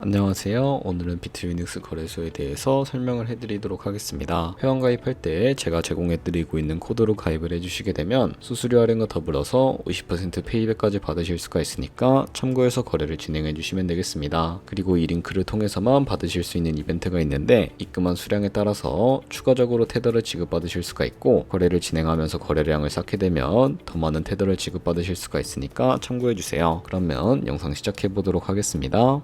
안녕하세요. 오늘은 비트유닉스 거래소에 대해서 설명을 해드리도록 하겠습니다. 회원가입할 때 제가 제공해드리고 있는 코드로 가입을 해주시게 되면 수수료 할인과 더불어서 50% 페이백까지 받으실 수가 있으니까 참고해서 거래를 진행해주시면 되겠습니다. 그리고 이 링크를 통해서만 받으실 수 있는 이벤트가 있는데 입금한 수량에 따라서 추가적으로 테더를 지급받으실 수가 있고, 거래를 진행하면서 거래량을 쌓게 되면 더 많은 테더를 지급받으실 수가 있으니까 참고해주세요. 그러면 영상 시작해보도록 하겠습니다.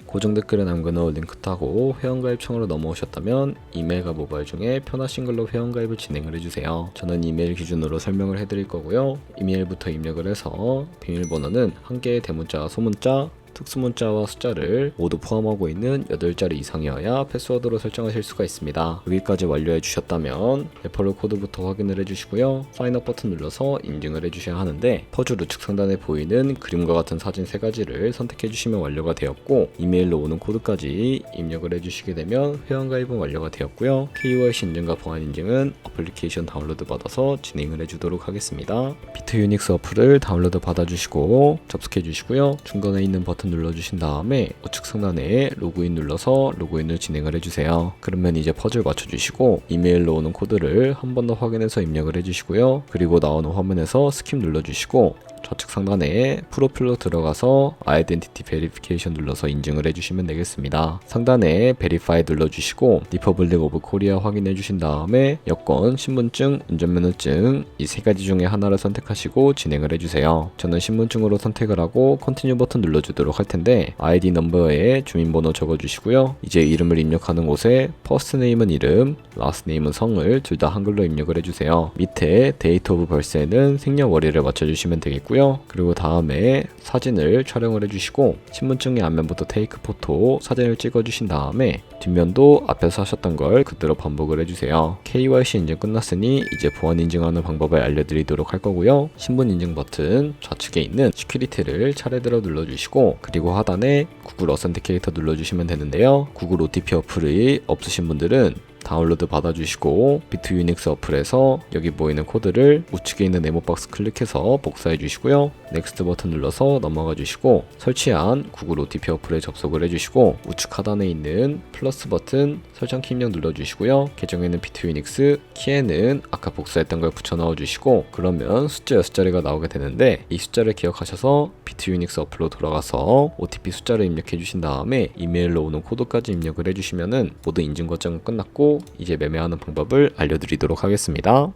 고정 댓글에 남겨놓은 링크 타고 회원가입창으로 넘어오셨다면 이메일과 모바일 중에 편하신 걸로 회원가입을 진행을 해주세요. 저는 이메일 기준으로 설명을 해드릴 거고요. 이메일부터 입력을 해서 비밀번호는 한 개의 대문자와 소문자, 특수문자와 숫자를 모두 포함하고 있는 8자리 이상이어야 패스워드로 설정하실 수가 있습니다. 여기까지 완료해 주셨다면 레퍼럴 코드부터 확인을 해주시고요. 사인업 버튼 눌러서 인증을 해주셔야 하는데, 퍼즐 우측 상단에 보이는 그림과 같은 사진 3가지를 선택해 주시면 완료가 되었고, 이메일로 오는 코드까지 입력을 해주시게 되면 회원가입은 완료가 되었고요. KYC 인증과 보안 인증은 어플리케이션 다운로드 받아서 진행을 해주도록 하겠습니다. 비트유닉스 어플을 다운로드 받아주시고 접속해 주시고요. 중간에 있는 버튼 눌러주신 다음에 우측 상단에 로그인 눌러서 로그인을 진행을 해주세요. 그러면 이제 퍼즐 맞춰주시고 이메일로 오는 코드를 한 번 더 확인해서 입력을 해주시고요. 그리고 나오는 화면에서 스킵 눌러주시고 좌측 상단에 프로필로 들어가서 아이덴티티 베리피케이션 눌러서 인증을 해주시면 되겠습니다. 상단에 베리파이 눌러주시고 리퍼블릭 오브 코리아 확인해 주신 다음에 여권, 신분증, 운전면허증 이 3가지 중에 하나를 선택하시고 진행을 해주세요. 저는 신분증으로 선택을 하고 컨티뉴 버튼 눌러주도록 할 텐데, 아이디 넘버에 주민번호 적어주시고요. 이제 이름을 입력하는 곳에 퍼스트 네임은 이름, 라스트 네임은 성을 둘 다 한글로 입력을 해주세요. 밑에 데이트 오브 벌스에는 생년월일을 맞춰주시면 되겠고요. 그리고 다음에 사진을 촬영을 해주시고 신분증의 앞면부터 테이크 포토 사진을 찍어주신 다음에 뒷면도 앞에서 하셨던 걸 그대로 반복을 해주세요. KYC 인증 끝났으니 이제 보안 인증하는 방법을 알려드리도록 할 거고요. 신분 인증 버튼 좌측에 있는 시큐리티를 차례대로 눌러주시고, 그리고 하단에 구글 어센티케이터 눌러주시면 되는데요. 구글 OTP 어플이 없으신 분들은 다운로드 받아주시고 비트유닉스 어플에서 여기 보이는 코드를 우측에 있는 네모박스 클릭해서 복사해 주시고요. 넥스트 버튼 눌러서 넘어가 주시고 설치한 구글 OTP 어플에 접속을 해주시고 우측 하단에 있는 플러스 버튼 설정키 입력 눌러주시고요. 계정에는 비트유닉스, 키에는 아까 복사했던 걸 붙여 넣어주시고, 그러면 숫자 6자리가 나오게 되는데 이 숫자를 기억하셔서 비트유닉스 어플로 돌아가서 OTP 숫자를 입력해 주신 다음에 이메일로 오는 코드까지 입력을 해주시면은 모든 인증 과정은 끝났고 이제 매매하는 방법을 알려드리도록 하겠습니다.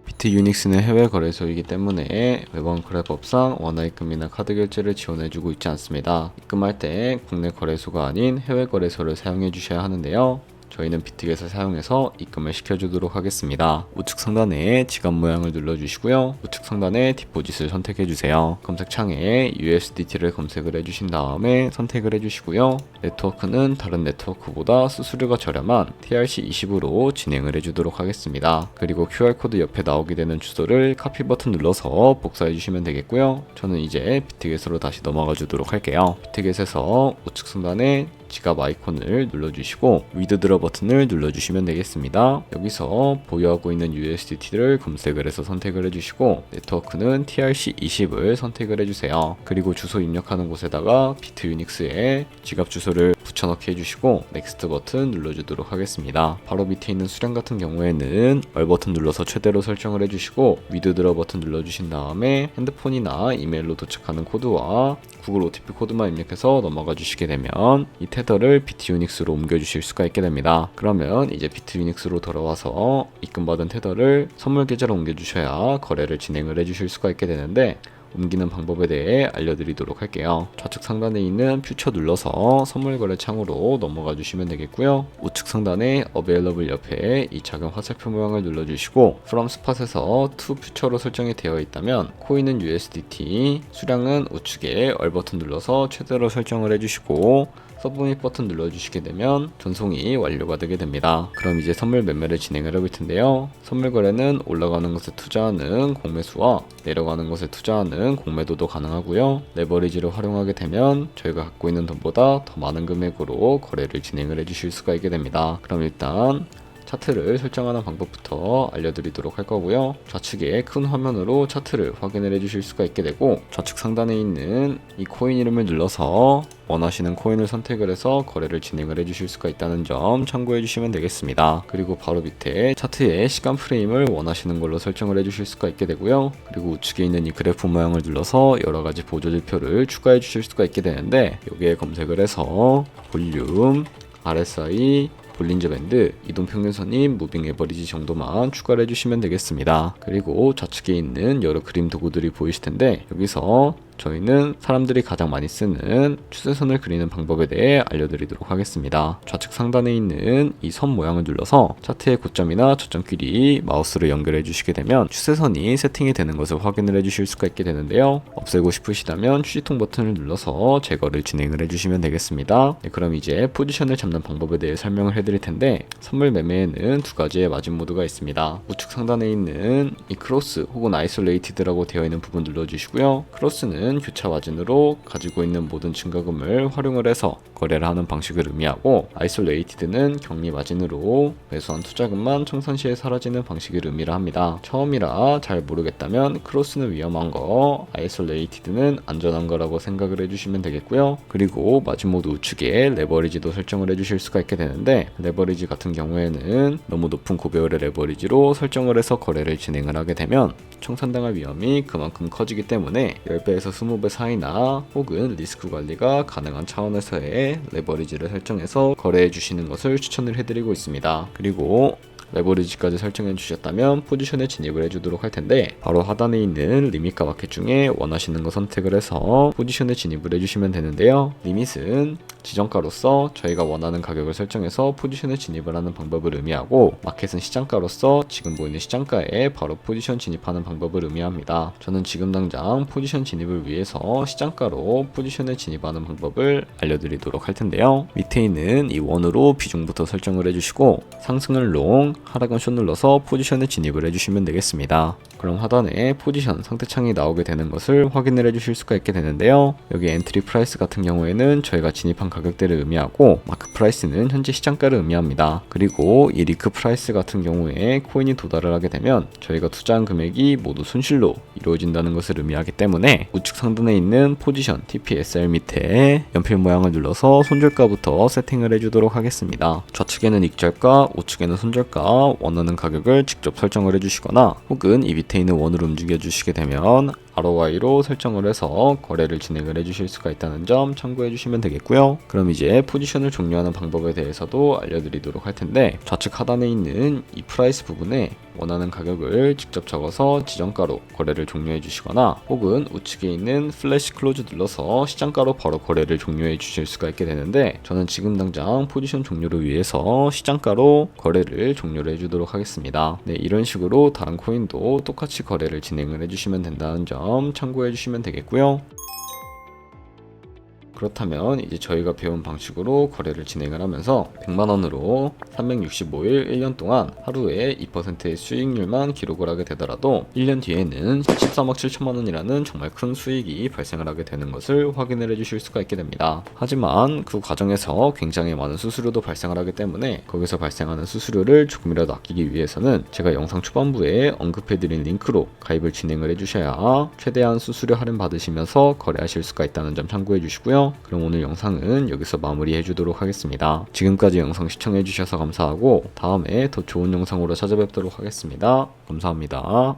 비트유닉스는 해외 거래소이기 때문에 매번 거래법상 원화 입금이나 카드 결제를 지원해주고 있지 않습니다. 입금할 때 국내 거래소가 아닌 해외 거래소를 사용해 주셔야 하는데요. 저희는 비트겟을 사용해서 입금을 시켜주도록 하겠습니다. 우측 상단에 지갑 모양을 눌러주시고요. 우측 상단에 디포짓을 선택해주세요. 검색창에 USDT를 검색을 해주신 다음에 선택을 해주시고요. 네트워크는 다른 네트워크보다 수수료가 저렴한 TRC20으로 진행을 해주도록 하겠습니다. 그리고 QR코드 옆에 나오게 되는 주소를 카피 버튼 눌러서 복사해주시면 되겠고요. 저는 이제 비트겟으로 다시 넘어가 주도록 할게요. 비트겟에서 우측 상단에 지갑 아이콘을 눌러주시고 위드드러 버튼을 눌러주시면 되겠습니다. 여기서 보유하고 있는 USDT를 검색을 해서 선택을 해주시고 네트워크는 TRC20을 선택을 해주세요. 그리고 주소 입력하는 곳에다가 비트유닉스에 지갑 주소를 붙여넣기 해주시고 넥스트 버튼 눌러주도록 하겠습니다. 바로 밑에 있는 수량 같은 경우에는 얼 버튼 눌러서 최대로 설정을 해주시고 위드드러 버튼 눌러주신 다음에 핸드폰이나 이메일로 도착하는 코드와 구글 OTP 코드만 입력해서 넘어가 주시게 되면 이 테더를 비트유닉스로 옮겨주실 수가 있게 됩니다. 그러면 이제 비트유닉스로 돌아와서 입금받은 테더를 선물 계좌로 옮겨주셔야 거래를 진행을 해주실 수가 있게 되는데, 옮기는 방법에 대해 알려드리도록 할게요. 좌측 상단에 있는 퓨처 눌러서 선물 거래 창으로 넘어가 주시면 되겠고요. 우측 상단에 Available 옆에 이 작은 화살표 모양을 눌러주시고 From Spot에서 To 퓨처로 설정이 되어 있다면 코인은 USDT, 수량은 우측에 얼 버튼 눌러서 최대로 설정을 해주시고 서브밋 버튼 눌러주시게 되면 전송이 완료가 되게 됩니다. 그럼 이제 선물 매매를 진행을 해볼 텐데요. 선물 거래는 올라가는 것에 투자하는 공매수와 내려가는 것에 투자하는 공매도도 가능하고요. 레버리지를 활용하게 되면 저희가 갖고 있는 돈보다 더 많은 금액으로 거래를 진행을 해주실 수가 있게 됩니다. 그럼 일단 차트를 설정하는 방법부터 알려드리도록 할 거고요. 좌측에 큰 화면으로 차트를 확인을 해주실 수가 있게 되고, 좌측 상단에 있는 이 코인 이름을 눌러서 원하시는 코인을 선택을 해서 거래를 진행을 해주실 수가 있다는 점 참고해 주시면 되겠습니다. 그리고 바로 밑에 차트의 시간 프레임을 원하시는 걸로 설정을 해주실 수가 있게 되고요. 그리고 우측에 있는 이 그래프 모양을 눌러서 여러가지 보조지표를 추가해 주실 수가 있게 되는데, 여기에 검색을 해서 볼륨, RSI, 볼린저 밴드, 이동평균선인 무빙 에버리지 정도만 추가를 해주시면 되겠습니다. 그리고 좌측에 있는 여러 그림 도구들이 보이실 텐데, 여기서 저희는 사람들이 가장 많이 쓰는 추세선을 그리는 방법에 대해 알려드리도록 하겠습니다. 좌측 상단에 있는 이 선 모양을 눌러서 차트의 고점이나 저점끼리 마우스를 연결해 주시게 되면 추세선이 세팅이 되는 것을 확인을 해 주실 수가 있게 되는데요. 없애고 싶으시다면 휴지통 버튼을 눌러서 제거를 진행을 해 주시면 되겠습니다. 네, 그럼 이제 포지션을 잡는 방법에 대해 설명을 해드릴 텐데, 선물 매매에는 두 가지의 마진 모드가 있습니다. 우측 상단에 있는 이 크로스 혹은 아이솔레이티드라고 되어 있는 부분 눌러주시고요. 크로스는 교차 마진으로 가지고 있는 모든 증가금을 활용을 해서 거래를 하는 방식을 의미하고, 아이솔레이티드는 격리 마진으로 매수한 투자금만 청산 시에 사라지는 방식을 의미를 합니다. 처음이라 잘 모르겠다면 크로스는 위험한 거, 아이솔레이티드는 안전한 거라고 생각을 해주시면 되겠고요. 그리고 마진 모드 우측에 레버리지도 설정을 해주실 수가 있게 되는데, 레버리지 같은 경우에는 너무 높은 고배율의 레버리지로 설정을 해서 거래를 진행을 하게 되면 청산당할 위험이 그만큼 커지기 때문에 10배에서 20배 사이나 혹은 리스크 관리가 가능한 차원에서의 레버리지를 설정해서 거래해 주시는 것을 추천을 해드리고 있습니다. 그리고 레버리지까지 설정해 주셨다면 포지션에 진입을 해주도록 할 텐데, 바로 하단에 있는 리밋과 마켓 중에 원하시는 거 선택을 해서 포지션에 진입을 해주시면 되는데요. 리밋은 지정가로서 저희가 원하는 가격을 설정해서 포지션에 진입을 하는 방법을 의미하고, 마켓은 시장가로서 지금 보이는 시장가에 바로 포지션 진입하는 방법을 의미합니다. 저는 지금 당장 포지션 진입을 위해서 시장가로 포지션에 진입하는 방법을 알려드리도록 할 텐데요. 밑에 있는 이 원으로 비중부터 설정을 해주시고, 상승은 롱, 하락은 숏 눌러서 포지션에 진입을 해주시면 되겠습니다. 그럼 하단에 포지션 상태창이 나오게 되는 것을 확인을 해주실 수가 있게 되는데요. 여기 엔트리 프라이스 같은 경우에는 저희가 진입한 가격대를 의미하고, 마크 프라이스는 현재 시장가를 의미합니다. 그리고 이 리크 프라이스 같은 경우에 코인이 도달을 하게 되면 저희가 투자한 금액이 모두 손실로 이루어진다는 것을 의미하기 때문에, 우측 상단에 있는 포지션 TPSR 밑에 연필 모양을 눌러서 손절가부터 세팅을 해주도록 하겠습니다. 좌측에는 익절가, 우측에는 손절가, 원하는 가격을 직접 설정을 해주시거나, 혹은 이 밑에 있는 원으로 움직여 주시게 되면 ROI로 설정을 해서 거래를 진행을 해주실 수가 있다는 점 참고해 주시면 되겠고요. 그럼 이제 포지션을 종료하는 방법에 대해서도 알려드리도록 할 텐데, 좌측 하단에 있는 이 프라이스 부분에 원하는 가격을 직접 적어서 지정가로 거래를 종료해 주시거나, 혹은 우측에 있는 플래시 클로즈 눌러서 시장가로 바로 거래를 종료해 주실 수가 있게 되는데, 저는 지금 당장 포지션 종료를 위해서 시장가로 거래를 종료를 해주도록 하겠습니다. 네, 이런 식으로 다른 코인도 똑같이 거래를 진행을 해주시면 된다는 점 참고해 주시면 되겠고요. 그렇다면 이제 저희가 배운 방식으로 거래를 진행을 하면서 100만원으로 365일 1년 동안 하루에 2%의 수익률만 기록을 하게 되더라도 1년 뒤에는 13억 7천만원이라는 정말 큰 수익이 발생을 하게 되는 것을 확인을 해주실 수가 있게 됩니다. 하지만 그 과정에서 굉장히 많은 수수료도 발생을 하기 때문에, 거기서 발생하는 수수료를 조금이라도 아끼기 위해서는 제가 영상 초반부에 언급해드린 링크로 가입을 진행을 해주셔야 최대한 수수료 할인 받으시면서 거래하실 수가 있다는 점 참고해 주시고요. 그럼 오늘 영상은 여기서 마무리해 주도록 하겠습니다. 지금까지 영상 시청해 주셔서 감사하고, 다음에 더 좋은 영상으로 찾아뵙도록 하겠습니다. 감사합니다.